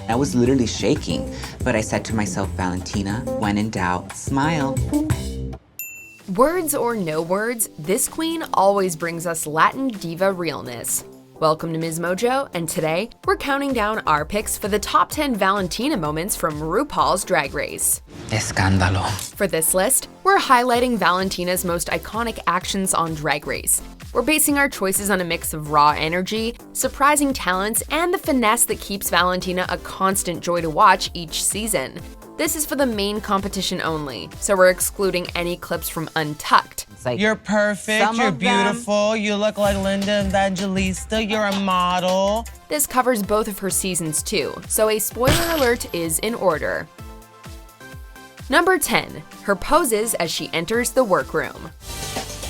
I was literally shaking, but I said to myself, Valentina, when in doubt, smile. Words or no words, this queen always brings us Latin diva realness. Welcome to MsMojo, and today, we're counting down our picks for the top 10 Valentina moments from RuPaul's Drag Race. Escándalo. For this list, we're highlighting Valentina's most iconic actions on Drag Race. We're basing our choices on a mix of raw energy, surprising talents, and the finesse that keeps Valentina a constant joy to watch each season. This is for the main competition only, so we're excluding any clips from Untucked. Like, you're perfect, you're beautiful, you look like Linda Evangelista, you're a model. This covers both of her seasons too, so a spoiler alert is in order. Number 10. Her poses as she enters the workroom.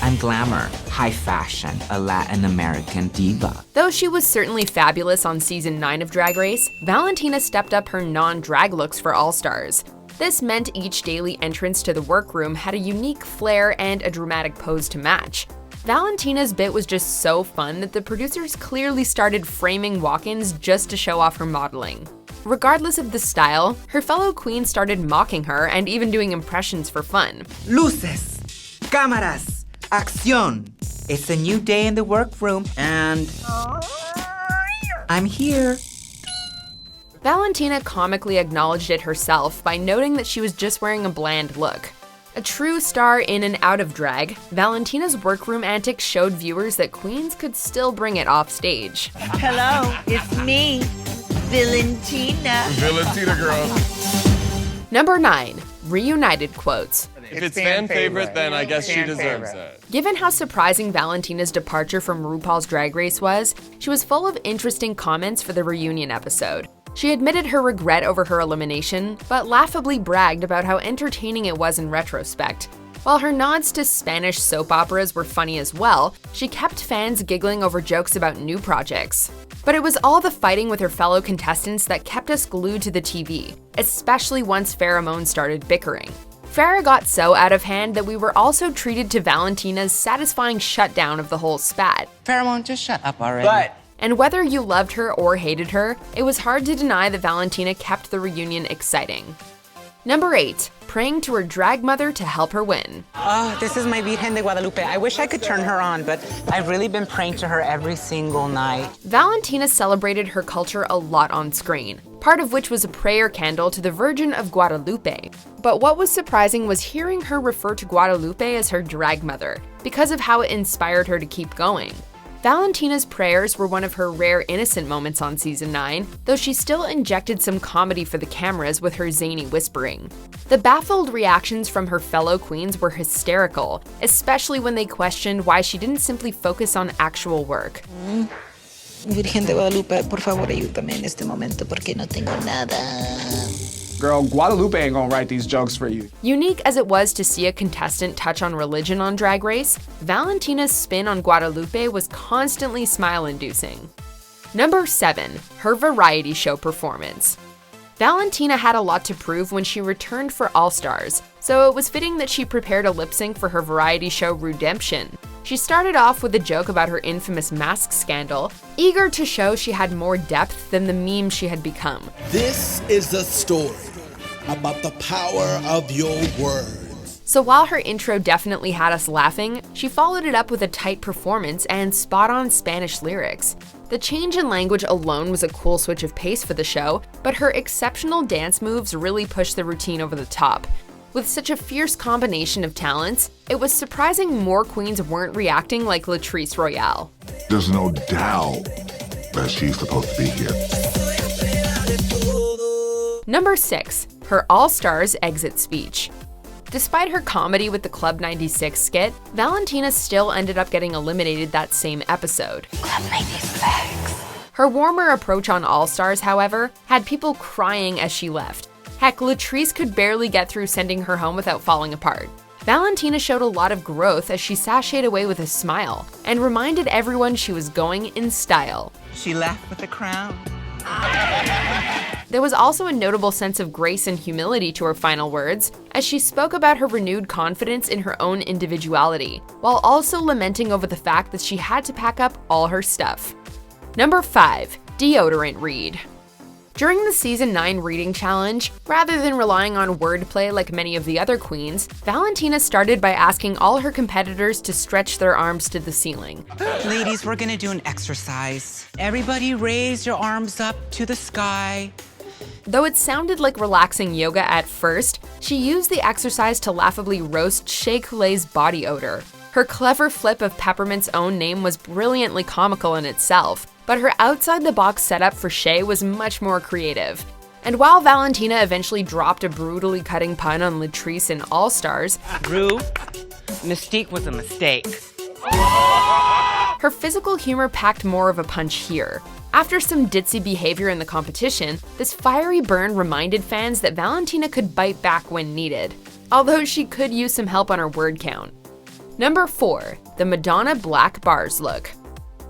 I'm glamour, high fashion, a Latin American diva. Though she was certainly fabulous on season 9 of Drag Race, Valentina stepped up her non-drag looks for All Stars. This meant each daily entrance to the workroom had a unique flair and a dramatic pose to match. Valentina's bit was just so fun that the producers clearly started framing walk-ins just to show off her modeling. Regardless of the style, her fellow queens started mocking her and even doing impressions for fun. Luces, cámaras, acción. It's a new day in the workroom and I'm here. Valentina comically acknowledged it herself by noting that she was just wearing a bland look. A true star in and out of drag, Valentina's workroom antics showed viewers that queens could still bring it off stage. Hello, it's me, Valentina. Valentina girl. Number 9. Reunited quotes. If it's fan favorite, then I guess she deserves it. Given how surprising Valentina's departure from RuPaul's Drag Race was, she was full of interesting comments for the reunion episode. She admitted her regret over her elimination, but laughably bragged about how entertaining it was in retrospect. While her nods to Spanish soap operas were funny as well, she kept fans giggling over jokes about new projects. But it was all the fighting with her fellow contestants that kept us glued to the TV, especially once Pheromone started bickering. Farrah got so out of hand that we were also treated to Valentina's satisfying shutdown of the whole spat. Pheromone, just shut up already. And whether you loved her or hated her, it was hard to deny that Valentina kept the reunion exciting. Number 8. Praying to her drag mother to help her win. Oh, this is my Virgen de Guadalupe. I wish I could turn her on, but I've really been praying to her every single night. Valentina celebrated her culture a lot on screen, part of which was a prayer candle to the Virgin of Guadalupe. But what was surprising was hearing her refer to Guadalupe as her drag mother, because of how it inspired her to keep going. Valentina's prayers were one of her rare innocent moments on season 9, though she still injected some comedy for the cameras with her zany whispering. The baffled reactions from her fellow queens were hysterical, especially when they questioned why she didn't simply focus on actual work. Virgen de Guadalupe, por favor, ayúdame en este momento porque no tengo nada. Girl, Guadalupe ain't gonna write these jokes for you. Unique as it was to see a contestant touch on religion on Drag Race, Valentina's spin on Guadalupe was constantly smile-inducing. Number 7. Her variety show performance. Valentina had a lot to prove when she returned for All Stars, so it was fitting that she prepared a lip-sync for her variety show Redemption. She started off with a joke about her infamous mask scandal, eager to show she had more depth than the meme she had become. This is a story about the power of your words. So while her intro definitely had us laughing, she followed it up with a tight performance and spot-on Spanish lyrics. The change in language alone was a cool switch of pace for the show, but her exceptional dance moves really pushed the routine over the top. With such a fierce combination of talents, it was surprising more queens weren't reacting like Latrice Royale. There's no doubt that she's supposed to be here. Number 6. Her All Stars exit speech. Despite her comedy with the Club 96 skit, Valentina still ended up getting eliminated that same episode. Club 96. Her warmer approach on All Stars, however, had people crying as she left. Heck, Latrice could barely get through sending her home without falling apart. Valentina showed a lot of growth as she sashayed away with a smile and reminded everyone she was going in style. She left with a crown. There was also a notable sense of grace and humility to her final words, as she spoke about her renewed confidence in her own individuality, while also lamenting over the fact that she had to pack up all her stuff. Number 5. Deodorant Read. During the Season 9 reading challenge, rather than relying on wordplay like many of the other queens, Valentina started by asking all her competitors to stretch their arms to the ceiling. Ladies, we're gonna do an exercise. Everybody raise your arms up to the sky. Though it sounded like relaxing yoga at first, she used the exercise to laughably roast Shea Coulee's body odor. Her clever flip of Peppermint's own name was brilliantly comical in itself, but her outside-the-box setup for Shea was much more creative. And while Valentina eventually dropped a brutally cutting pun on Latrice in All Stars, Ru, Mystique was a mistake. her physical humor packed more of a punch here. After some ditzy behavior in the competition, this fiery burn reminded fans that Valentina could bite back when needed, although she could use some help on her word count. Number 4, the Madonna black bars look.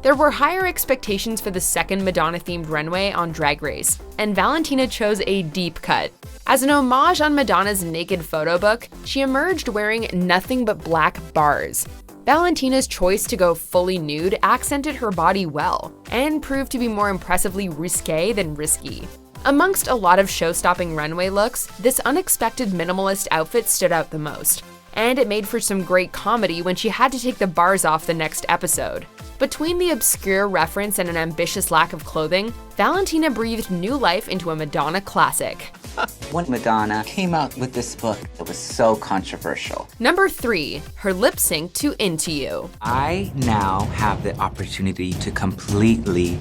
There were higher expectations for the second Madonna-themed runway on Drag Race, and Valentina chose a deep cut. As an homage on Madonna's naked photo book, she emerged wearing nothing but black bars. Valentina's choice to go fully nude accented her body well, and proved to be more impressively risque than risky. Amongst a lot of show-stopping runway looks, this unexpected minimalist outfit stood out the most, and it made for some great comedy when she had to take the bars off the next episode. Between the obscure reference and an ambitious lack of clothing, Valentina breathed new life into a Madonna classic. When Madonna came out with this book, it was so controversial. Number 3, her lip sync to Into You. I now have the opportunity to completely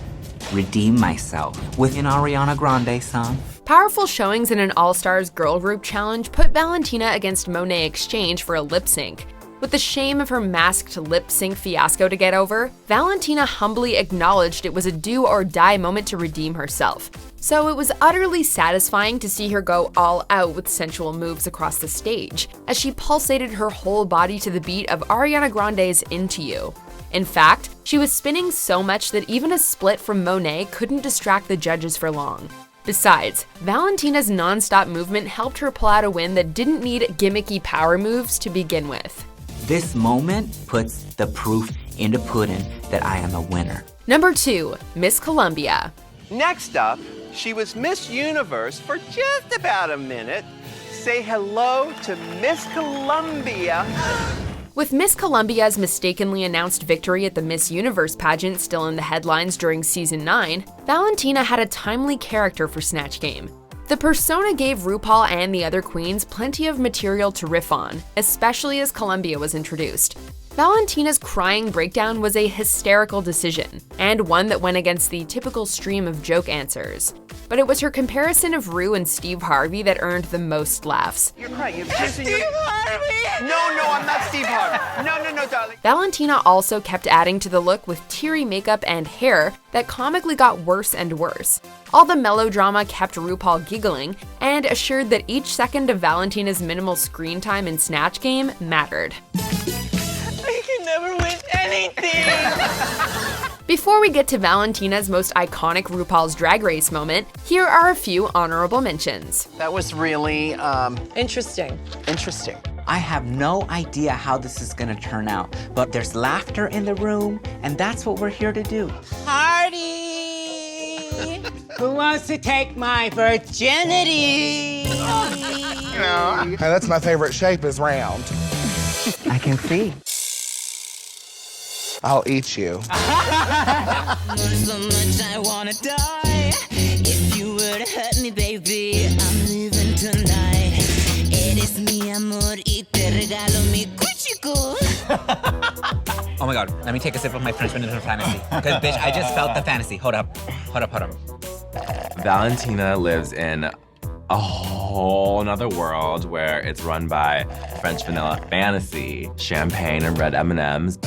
redeem myself with an Ariana Grande song. Powerful showings in an All-Stars girl group challenge put Valentina against Monet Exchange for a lip sync. With the shame of her masked lip sync fiasco to get over, Valentina humbly acknowledged it was a do-or-die moment to redeem herself. So it was utterly satisfying to see her go all out with sensual moves across the stage, as she pulsated her whole body to the beat of Ariana Grande's Into You. In fact, she was spinning so much that even a split from Monet couldn't distract the judges for long. Besides, Valentina's non-stop movement helped her pull out a win that didn't need gimmicky power moves to begin with. This moment puts the proof in the pudding that I am a winner. Number 2, Miss Colombia. Next up, she was Miss Universe for just about a minute. Say hello to Miss Colombia. With Miss Colombia's mistakenly announced victory at the Miss Universe pageant still in the headlines during Season 9, Valentina had a timely character for Snatch Game. The persona gave RuPaul and the other queens plenty of material to riff on, especially as Colombia was introduced. Valentina's crying breakdown was a hysterical decision, and one that went against the typical stream of joke answers. But it was her comparison of Ru and Steve Harvey that earned the most laughs. You're crying. You're kissing Steve Harvey! No, I'm not Steve Harvey. No, darling. Valentina also kept adding to the look with teary makeup and hair that comically got worse and worse. All the melodrama kept RuPaul giggling and assured that each second of Valentina's minimal screen time in Snatch Game mattered. I can never win anything! Before we get to Valentina's most iconic RuPaul's Drag Race moment, here are a few honorable mentions. That was really, Interesting. interesting. I have no idea how this is gonna turn out, but there's laughter in the room, and that's what we're here to do. Party! Who wants to take my virginity? Hey, that's my favorite shape is round. I can see. I'll eat you. So much I wanna die. If you were to hurt me, baby, I'm leaving tonight. Eres mi amor y te regalo mi cuchico. Oh my God, let me take a sip of my French vanilla fantasy. Because bitch, I just felt the fantasy. Hold up. Valentina lives in a whole nother world where it's run by French vanilla fantasy, champagne and red M&Ms.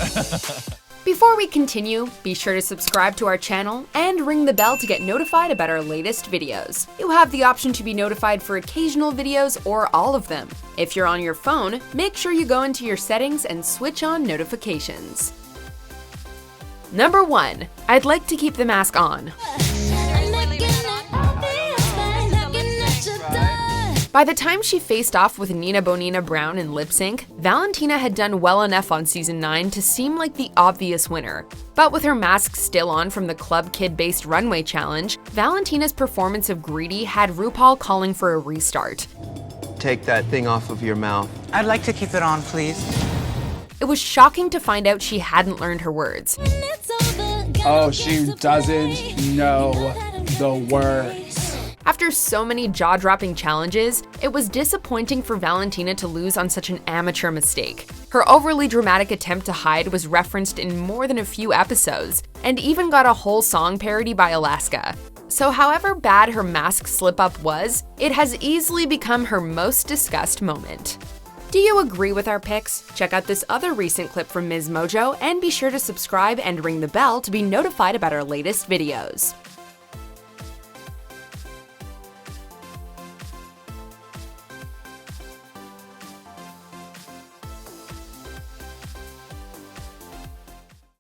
Before we continue, be sure to subscribe to our channel and ring the bell to get notified about our latest videos. You have the option to be notified for occasional videos or all of them. If you're on your phone, make sure you go into your settings and switch on notifications. Number 1, I'd like to keep the mask on. By the time she faced off with Nina Bonina Brown in lip sync, Valentina had done well enough on season 9 to seem like the obvious winner. But with her mask still on from the Club Kid-based runway challenge, Valentina's performance of Greedy had RuPaul calling for a restart. Take that thing off of your mouth. I'd like to keep it on, please. It was shocking to find out she hadn't learned her words. Oh, she doesn't know the words. After so many jaw-dropping challenges, it was disappointing for Valentina to lose on such an amateur mistake. Her overly dramatic attempt to hide was referenced in more than a few episodes, and even got a whole song parody by Alaska. So however bad her mask slip-up was, it has easily become her most discussed moment. Do you agree with our picks? Check out this other recent clip from MsMojo, and be sure to subscribe and ring the bell to be notified about our latest videos.